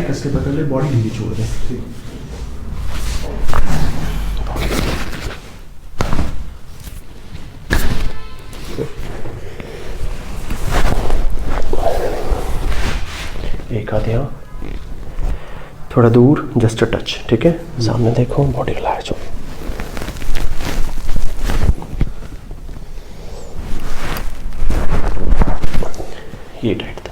Tight कस के पकड़ ले, बॉडी ढीली छोड़ दे। एक हाथ यहाँ, थोड़ा दूर, जस्ट अ टच, ठीक है। सामने देखो, बॉडी रिलैक्स हो। ये टाइट।